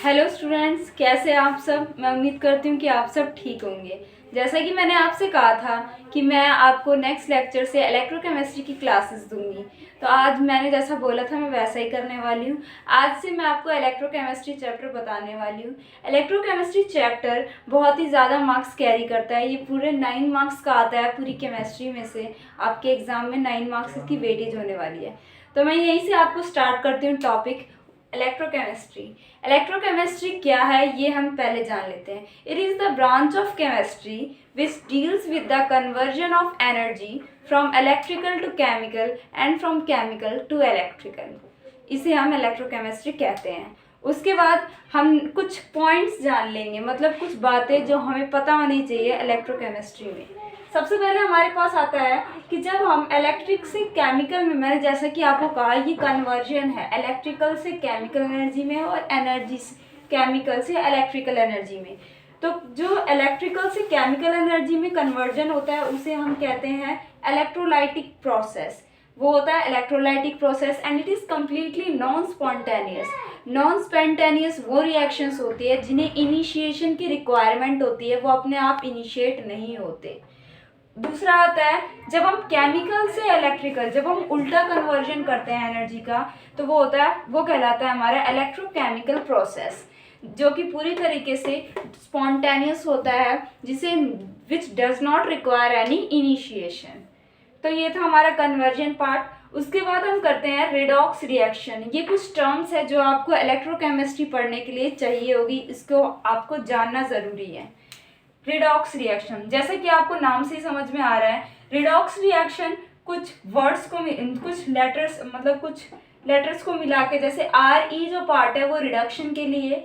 Hello students, कैसे आप सब। मैं उम्मीद करती हूँ कि आप सब ठीक होंगे। जैसा कि मैंने आपसे कहा था कि मैं आपको नेक्स्ट लेक्चर से इलेक्ट्रोकेमिस्ट्री की क्लासेस दूंगी, तो आज मैंने जैसा बोला था मैं वैसा ही करने वाली हूँ। आज से मैं आपको इलेक्ट्रोकेमिस्ट्री चैप्टर बताने वाली हूँ। इलेक्ट्रोकेमिस्ट्री चैप्टर बहुत ही ज़्यादा मार्क्स कैरी करता है। ये पूरे 9 मार्क्स का आता है पूरी केमिस्ट्री में से। आपके एग्ज़ाम में 9 मार्क्स की वेटेज होने वाली है। तो मैं यहीं से आपको स्टार्ट करती हूँ टॉपिक इलेक्ट्रोकेमिस्ट्री। इलेक्ट्रोकेमिस्ट्री क्या है ये हम पहले जान लेते हैं। It is the branch of chemistry which deals with the conversion of energy from electrical to chemical and from chemical to electrical. इसे हम इलेक्ट्रोकेमिस्ट्री कहते हैं। उसके बाद हम कुछ पॉइंट्स जान लेंगे, मतलब कुछ बातें जो हमें पता होनी चाहिए इलेक्ट्रोकेमिस्ट्री में। सबसे पहले हमारे पास आता है कि जब हम इलेक्ट्रिक से केमिकल में, मैंने जैसा कि आपको कहा ये कन्वर्जन है इलेक्ट्रिकल से केमिकल एनर्जी में और एनर्जी केमिकल से इलेक्ट्रिकल एनर्जी में। तो जो इलेक्ट्रिकल से केमिकल एनर्जी में कन्वर्जन होता है उसे हम कहते हैं इलेक्ट्रोलाइटिक प्रोसेस। वो होता है electrolytic process and it is completely non spontaneous. Non spontaneous वो रिएक्शंस होती है जिन्हें इनिशिएशन की रिक्वायरमेंट होती है, वो अपने आप इनिशिएट नहीं होते। दूसरा आता है जब हम केमिकल से इलेक्ट्रिकल, जब हम उल्टा कन्वर्जन करते हैं एनर्जी का, तो वो होता है, वो कहलाता है हमारा इलेक्ट्रोकेमिकल प्रोसेस, जो कि पूरी तरीके से स्पॉन्टेनियस होता है, जिसे which does not require any initiation. तो ये था हमारा कन्वर्जन पार्ट। उसके बाद हम करते हैं रिडॉक्स रिएक्शन। ये कुछ टर्म्स है जो आपको इलेक्ट्रोकेमिस्ट्री पढ़ने के लिए चाहिए होगी, इसको आपको जानना ज़रूरी है। रिडॉक्स रिएक्शन, जैसे कि आपको नाम से ही समझ में आ रहा है, रिडॉक्स रिएक्शन कुछ वर्ड्स को, कुछ लेटर्स, मतलब कुछ लेटर्स को मिला के, जैसे RE जो पार्ट है वो रिडक्शन के लिए,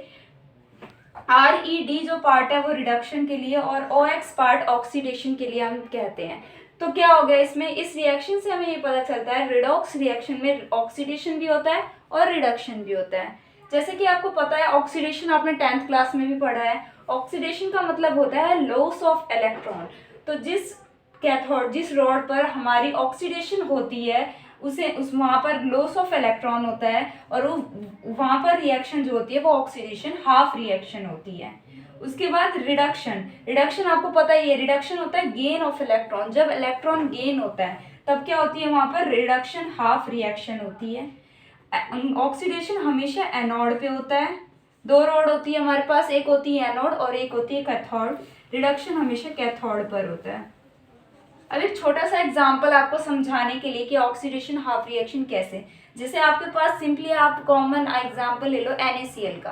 RED जो पार्ट है वो रिडक्शन के लिए, और OX पार्ट ऑक्सीडेशन के लिए हम कहते हैं। तो क्या हो गया इसमें, इस रिएक्शन से हमें ये पता चलता है रिडॉक्स रिएक्शन में ऑक्सीडेशन भी होता है और रिडक्शन भी होता है। जैसे कि आपको पता है ऑक्सीडेशन आपने 10th क्लास में भी पढ़ा है। ऑक्सीडेशन का मतलब होता है लॉस ऑफ इलेक्ट्रॉन। तो जिस कैथोड, जिस रॉड पर हमारी ऑक्सीडेशन होती है उसे वहाँ पर लॉस ऑफ इलेक्ट्रॉन होता है, और वहाँ पर रिएक्शन जो होती है वो ऑक्सीडेशन हाफ रिएक्शन होती है। उसके बाद रिडक्शन। रिडक्शन आपको पता ही है, रिडक्शन होता है गेन ऑफ इलेक्ट्रॉन। जब इलेक्ट्रॉन गेन होता है तब क्या होती है, वहाँ पर रिडक्शन हाफ रिएक्शन होती है। ऑक्सीडेशन हमेशा एनोड पे होता है। दो रॉड होती है हमारे पास, एक होती है एनोड और एक होती है कैथोड। रिडक्शन हमेशा कैथोड पर होता है। अब एक छोटा सा एग्जांपल आपको समझाने के लिए कि ऑक्सीडेशन हाफ रिएक्शन कैसे, जैसे आपके पास सिंपली आप कॉमन एग्जांपल ले लो NaCl का।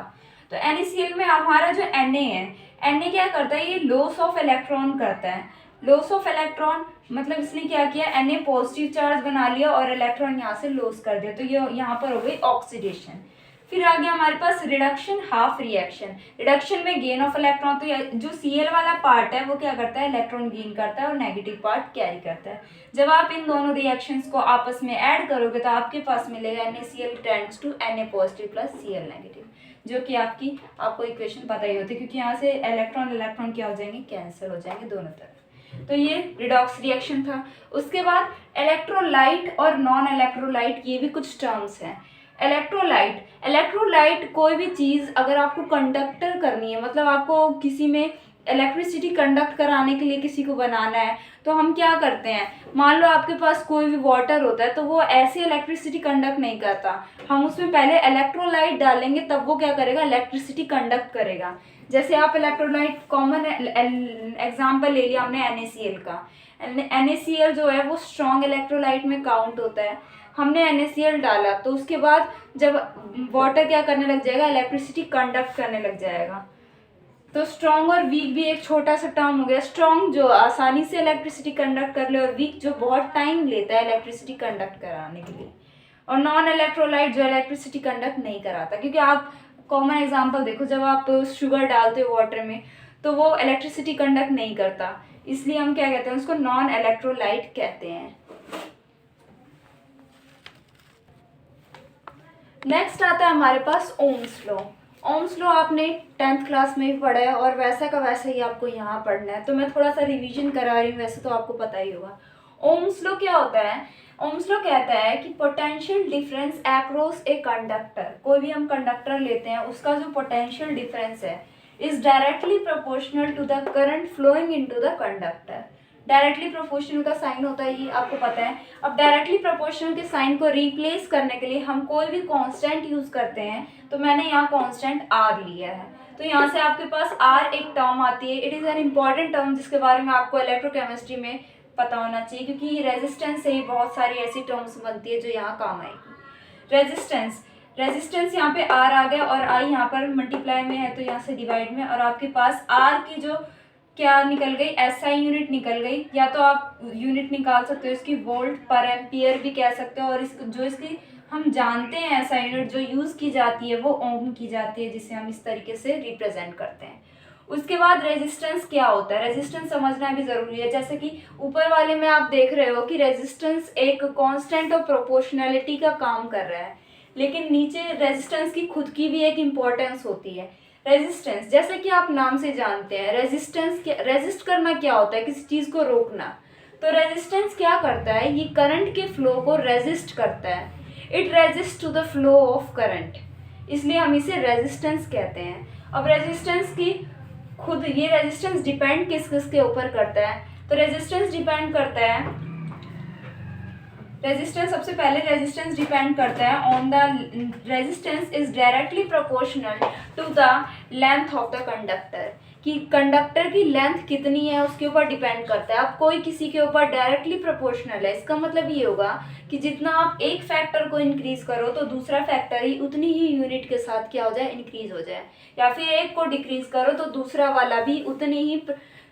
तो NaCl में हमारा जो Na है, Na क्या करता है, ये लॉस ऑफ इलेक्ट्रॉन करता है। लॉस ऑफ इलेक्ट्रॉन मतलब इसने क्या किया, Na पॉजिटिव चार्ज बना लिया और इलेक्ट्रॉन यहाँ से लॉस कर दिया, तो ये यहाँ पर हो गई ऑक्सीडेशन। फिर आ गया हमारे पास रिडक्शन हाफ रिएक्शन। रिडक्शन में गेन ऑफ इलेक्ट्रॉन, तो जो Cl वाला पार्ट है वो क्या करता है, इलेक्ट्रॉन गेन करता है और नेगेटिव पार्ट कैरी करता है। जब आप इन दोनों रिएक्शंस को आपस में ऐड करोगे तो आपके पास मिलेगा NaCl tends to Na positive plus Cl negative, जो कि आपको इक्वेशन पता ही होती है, क्योंकि यहाँ से इलेक्ट्रॉन इलेक्ट्रॉन क्या हो जाएंगे, कैंसिल हो जाएंगे दोनों तरफ। तो ये रिडॉक्स रिएक्शन था। उसके बाद इलेक्ट्रोलाइट और नॉन इलेक्ट्रोलाइट, ये भी कुछ टर्म्स हैं। इलेक्ट्रोलाइट कोई भी चीज़ अगर आपको कंडक्टर करनी है, मतलब आपको किसी में इलेक्ट्रिसिटी कंडक्ट कराने के लिए किसी को बनाना है, तो हम क्या करते हैं, मान लो आपके पास कोई भी वाटर होता है तो वो ऐसे इलेक्ट्रिसिटी कंडक्ट नहीं करता, हम उसमें पहले इलेक्ट्रोलाइट डालेंगे तब वो क्या करेगा, इलेक्ट्रिसिटी कंडक्ट करेगा। जैसे आप इलेक्ट्रोलाइट, कॉमन एग्जाम्पल ले लिया हमने NaCl का। NaCl जो है वो स्ट्रॉन्ग इलेक्ट्रोलाइट में काउंट होता है। हमने NaCl डाला तो उसके बाद जब वाटर क्या करने लग जाएगा, इलेक्ट्रिसिटी कंडक्ट करने लग जाएगा। तो स्ट्रॉन्ग और वीक भी एक छोटा सा टर्म हो गया। स्ट्रॉन्ग जो आसानी से इलेक्ट्रिसिटी कंडक्ट कर ले, और वीक जो बहुत टाइम लेता है इलेक्ट्रिसिटी कंडक्ट कराने के लिए। और नॉन इलेक्ट्रोलाइट जो इलेक्ट्रिसिटी कंडक्ट नहीं कराता, क्योंकि आप कॉमन एग्जांपल देखो, जब आप शुगर डालते हो वाटर में तो वो इलेक्ट्रिसिटी कंडक्ट नहीं करता, इसलिए हम क्या कहते हैं, उसको नॉन इलेक्ट्रोलाइट कहते हैं। नेक्स्ट आता है हमारे पास ओम्स लॉ। ओम्स लॉ आपने 10th क्लास में भी पढ़ा है और वैसा का वैसा ही आपको यहाँ पढ़ना है, तो मैं थोड़ा सा रिवीजन करा रही हूँ, वैसे तो आपको पता ही होगा। ओम्स लॉ क्या होता है? ओम्स लॉ कहता है कि potential difference across a conductor, कोई भी हम कंडक्टर लेते हैं उसका जो पोटेंशियल डिफरेंस है is directly proportional to the current flowing into the conductor. Directly proportional का साइन होता है, ये आपको पता है। अब डायरेक्टली प्रोपोर्शनल के साइन को रिप्लेस करने के लिए हम कोई भी कांस्टेंट यूज करते हैं, तो मैंने यहाँ कांस्टेंट आर लिया है। तो यहाँ से आपके पास आर एक टर्म आती है, it is an important term जिसके बारे में आपको इलेक्ट्रोकेमिस्ट्री में पता होना चाहिए, क्योंकि रेजिस्टेंस से ही बहुत सारी ऐसी टर्म्स बनती है जो यहाँ काम आएगी। रेजिस्टेंस यहाँ पे आर आ गया और आई यहाँ पर मल्टीप्लाई में है तो यहाँ से डिवाइड में, और आपके पास आर की जो क्या निकल गई, एसआई यूनिट निकल गई, या तो आप यूनिट निकाल सकते हो इसकी वोल्ट पर एम्पियर भी कह सकते हो, और इसकी हम जानते हैं ऐसा यूनिट जो यूज़ की जाती है वो ओम की जाती है, जिसे हम इस तरीके से रिप्रेजेंट करते हैं। उसके बाद रेजिस्टेंस क्या होता है, रेजिस्टेंस समझना भी ज़रूरी है। जैसे कि ऊपर वाले में आप देख रहे हो कि रेजिस्टेंस एक कांस्टेंट और प्रोपोर्शनैलिटी का काम कर रहा है, लेकिन नीचे रेजिस्टेंस की खुद की भी एक इम्पोर्टेंस होती है। रेजिस्टेंस जैसे कि आप नाम से जानते हैं, रेजिस्ट करना क्या होता है, किसी चीज़ को रोकना। तो रेजिस्टेंस क्या करता है, ये करंट के फ्लो को रेजिस्ट करता है, it resist to the flow of current, इसलिए हम इसे रेजिस्टेंस कहते हैं। अब रेजिस्टेंस की खुद ये रेजिस्टेंस डिपेंड किस किस के ऊपर करता है, तो रेजिस्टेंस डिपेंड करता है, सबसे पहले रेजिस्टेंस डिपेंड करता है on the resistance is directly proportional to the length of the conductor, कि कंडक्टर की लेंथ कितनी है उसके ऊपर डिपेंड करता है। अब कोई किसी के ऊपर डायरेक्टली प्रोपोर्शनल है, इसका मतलब ये होगा कि जितना आप एक फैक्टर को इंक्रीज करो तो दूसरा फैक्टर ही उतनी ही यूनिट के साथ क्या हो जाए, इंक्रीज हो जाए, या फिर एक को डिक्रीज करो तो दूसरा वाला भी उतनी ही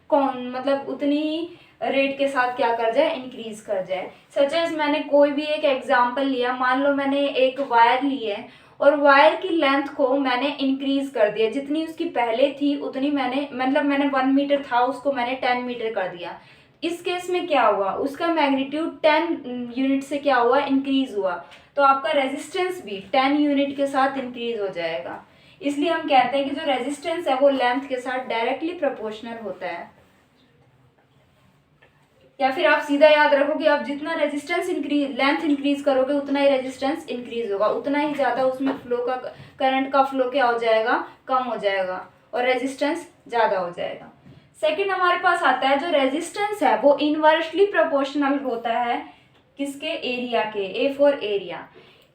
उतनी ही रेट के साथ क्या कर जाए, इंक्रीज कर जाए। सच एज मैंने कोई भी एक एग्जांपल लिया, मान लो मैंने एक वायर ली है और वायर की लेंथ को मैंने इंक्रीज कर दिया, जितनी उसकी पहले थी उतनी मैंने 1 मीटर था उसको मैंने 10 मीटर कर दिया। इस केस में क्या हुआ, उसका मैग्नीट्यूड 10 यूनिट से क्या हुआ, इंक्रीज हुआ, तो आपका रेजिस्टेंस भी 10 यूनिट के साथ इंक्रीज हो जाएगा। इसलिए हम कहते हैं कि जो रेजिस्टेंस है वो लेंथ के साथ डायरेक्टली प्रोपोर्शनल होता है। या फिर आप सीधा याद रखो कि आप जितना रेजिस्टेंस लेंथ इंक्रीज करोगे उतना ही रेजिस्टेंस इंक्रीज होगा, उतना ही ज़्यादा उसमें करंट का फ्लो क्या हो जाएगा, कम हो जाएगा, और रेजिस्टेंस ज़्यादा हो जाएगा। सेकंड हमारे पास आता है जो रेजिस्टेंस है वो इनवर्सली प्रोपोर्शनल होता है, किसके, एरिया के, A for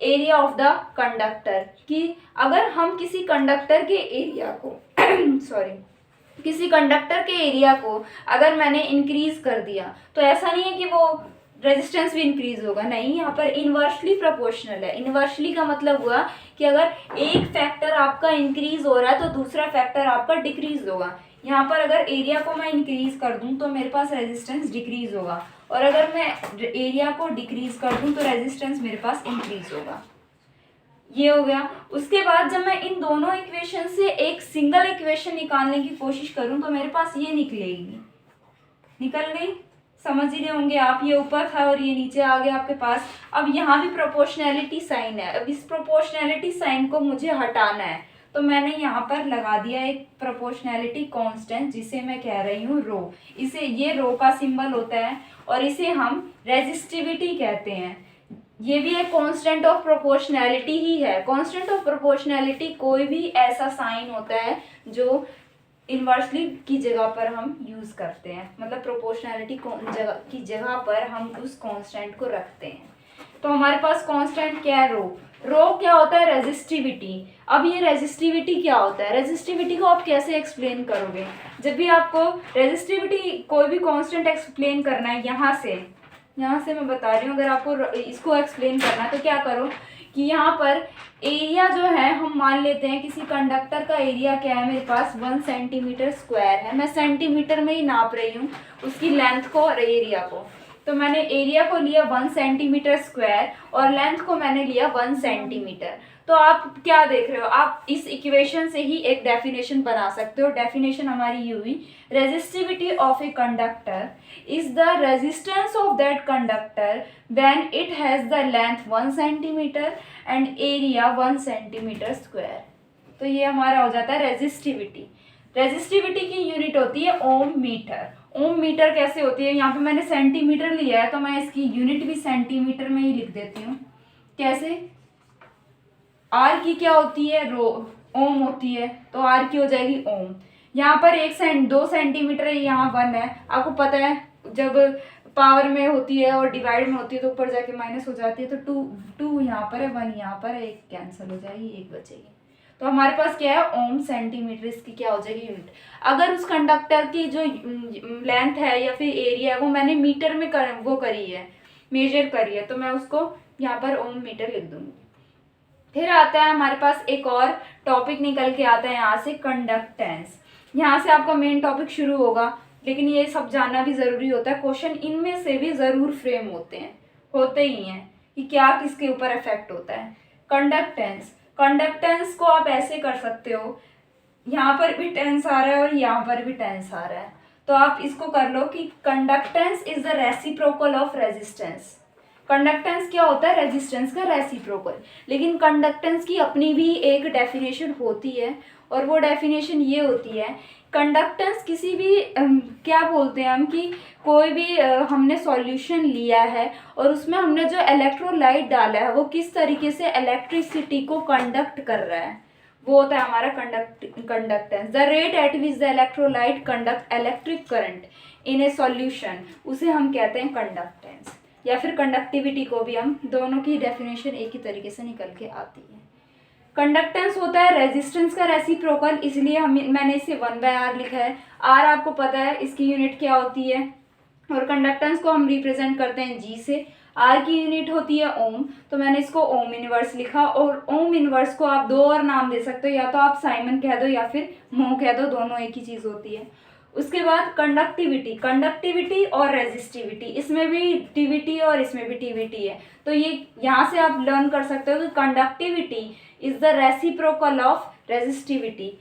area of the conductor, कि अगर हम किसी कंडक्टर के एरिया को किसी कंडक्टर के एरिया को अगर मैंने इंक्रीज कर दिया तो ऐसा नहीं है कि वो रेजिस्टेंस भी इंक्रीज होगा, नहीं, यहाँ पर इनवर्सली प्रोपोर्शनल है। इनवर्सली का मतलब हुआ कि अगर एक फैक्टर आपका इंक्रीज हो रहा है तो दूसरा फैक्टर आपका डिक्रीज होगा। यहाँ पर अगर एरिया को मैं इंक्रीज कर दूँ तो मेरे पास रेजिस्टेंस डिक्रीज होगा, और अगर मैं एरिया को डिक्रीज कर दूँ तो रेजिस्टेंस मेरे पास इंक्रीज होगा। ये हो गया। उसके बाद जब मैं इन दोनों इक्वेशन से एक सिंगल इक्वेशन निकालने की कोशिश करूं तो मेरे पास ये निकल गई, समझ ही रहे होंगे आप, ये ऊपर था और ये नीचे आ गया आपके पास। अब यहाँ भी प्रोपोर्शनैलिटी साइन है, अब इस प्रोपोर्शनैलिटी साइन को मुझे हटाना है, तो मैंने यहाँ पर लगा दिया एक प्रोपोर्शनैलिटी कांस्टेंट जिसे मैं कह रही हूँ रो। ये रो का सिंबल होता है और इसे हम रेजिस्टिविटी कहते हैं। ये भी एक कांस्टेंट ऑफ प्रोपोर्शनैलिटी ही है। कांस्टेंट ऑफ प्रोपोर्शनैलिटी कोई भी ऐसा साइन होता है जो इन्वर्सली की जगह पर हम यूज़ करते हैं, मतलब प्रोपोर्शनैलिटी की जगह पर हम उस कांस्टेंट को रखते हैं। तो हमारे पास कांस्टेंट क्या है, रो क्या होता है, रेजिस्टिविटी। अब ये रेजिस्टिविटी क्या होता है, रेजिस्टिविटी को आप कैसे एक्सप्लेन करोगे, जब भी आपको रेजिस्टिविटी कोई भी कांस्टेंट एक्सप्लेन करना है, यहाँ से मैं बता रही हूँ, अगर आपको इसको एक्सप्लेन करना है तो क्या करो कि यहाँ पर एरिया जो है हम मान लेते हैं किसी कंडक्टर का एरिया क्या है, मेरे पास 1 सेंटीमीटर स्क्वायर है, मैं सेंटीमीटर में ही नाप रही हूँ उसकी लेंथ को और एरिया को। तो मैंने एरिया को लिया 1 सेंटीमीटर स्क्वायर और लेंथ को मैंने लिया 1 सेंटीमीटर। तो आप क्या देख रहे हो, आप इस इक्वेशन से ही एक डेफिनेशन बना सकते हो। डेफिनेशन हमारी ये हुई, resistivity of a conductor is the resistance of that conductor when it has the length 1 centimetre and area 1 centimetre square. तो ये हमारा हो जाता है रेजिस्टिविटी। रेजिस्टिविटी की यूनिट होती है ओम मीटर। ओम मीटर कैसे होती है, यहाँ पे मैंने सेंटीमीटर लिया है तो मैं इसकी यूनिट भी सेंटीमीटर में ही लिख देती हूँ। कैसे, आर की क्या होती है, रो ओम होती है, तो आर की हो जाएगी ओम। यहाँ पर 2 सेंटीमीटर है, यहाँ 1 है। आपको पता है जब पावर में होती है और डिवाइड में होती है तो ऊपर जाके माइनस हो जाती है, तो 2 यहाँ पर है, 1 यहाँ पर है, 1 कैंसिल हो जाएगी, 1 बचेगी। तो हमारे पास क्या है, ओम सेंटीमीटर, इसकी क्या हो जाएगी यूनिट। अगर उस कंडक्टर की जो लेंथ है या फिर एरिया है वो मैंने मीटर में वो करी है, मेजर करी है, तो मैं उसको यहाँ पर ओम मीटर लिख दूंगी। फिर आता है हमारे पास एक और टॉपिक निकल के आता है यहाँ से, कंडक्टेंस। यहाँ से आपका मेन टॉपिक शुरू होगा, लेकिन ये सब जानना भी ज़रूरी होता है। क्वेश्चन इनमें से भी ज़रूर फ्रेम होते ही हैं कि क्या किसके ऊपर इफेक्ट होता है। कंडक्टेंस, कंडक्टेंस को आप ऐसे कर सकते हो, यहाँ पर भी टेंस आ रहा है और यहाँ पर भी टेंस आ रहा है, तो आप इसको कर लो कि conductance is the reciprocal of resistance. Conductance क्या होता है, रेजिस्टेंस का रेसिप्रोकल। लेकिन कंडक्टेंस की अपनी भी एक डेफिनेशन होती है, और वो डेफिनेशन ये होती है, कंडक्टेंस किसी भी क्या बोलते हैं हम कि कोई भी हमने सॉल्यूशन लिया है और उसमें हमने जो इलेक्ट्रोलाइट डाला है वो किस तरीके से इलेक्ट्रिसिटी को कंडक्ट कर रहा है, वो होता है हमारा conductance. The rate at which the electrolyte conduct electric current in A solution, उसे हम कहते हैं कंडक्टेंस, या फिर कंडक्टिविटी को भी हम, दोनों की डेफिनेशन एक ही तरीके से निकल के आती है। कंडक्टेंस होता है रेजिस्टेंस का रेसिप्रोकल, इसलिए मैंने इसे 1/R लिखा है। आर आपको पता है इसकी यूनिट क्या होती है, और कंडक्टेंस को हम रिप्रेजेंट करते हैं जी से। आर की यूनिट होती है ओम, तो मैंने इसको ओम इनवर्स लिखा। और ओम इनवर्स को आप 2 और नाम दे सकते हो, या तो आप साइमन कह दो या फिर मो कह दो, दोनों एक ही चीज़ होती है। उसके बाद कंडक्टिविटी, कंडक्टिविटी और रेजिस्टिविटी, इसमें भी टीवीटी और इसमें भी टीवीटी है, तो ये यहाँ से आप लर्न कर सकते हो कि conductivity is the reciprocal of resistivity,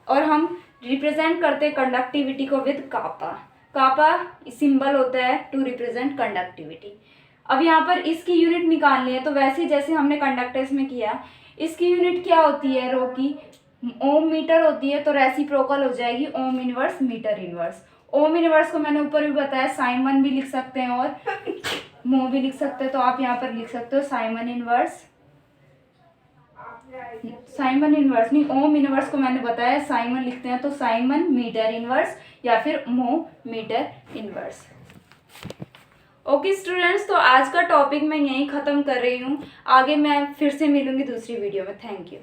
और हम रिप्रेजेंट करते हैं कंडक्टिविटी को विद कापा। कापा सिंबल होता है टू रिप्रेजेंट कंडक्टिविटी। अब यहाँ पर इसकी यूनिट निकालनी है, तो वैसे जैसे हमने कंडक्टेंस में किया, इसकी यूनिट क्या होती है, रो की ओम मीटर होती है, तो रेसिप्रोकल हो जाएगी ohm inverse metre inverse. Ohm inverse को मैंने ऊपर भी बताया, साइमन भी लिख सकते हैं और मो भी लिख सकते हैं, तो आप यहाँ पर लिख सकते हो साइमन इनवर्स, साइमन इनवर्स नहीं, ओम इनवर्स को मैंने बताया साइमन लिखते हैं, तो साइमन मीटर इनवर्स या फिर मो मीटर इनवर्स। ओके स्टूडेंट्स, तो आज का टॉपिक मैं यहीं ख़त्म कर रही हूँ। आगे मैं फिर से मिलूंगी दूसरी वीडियो में। Thank you.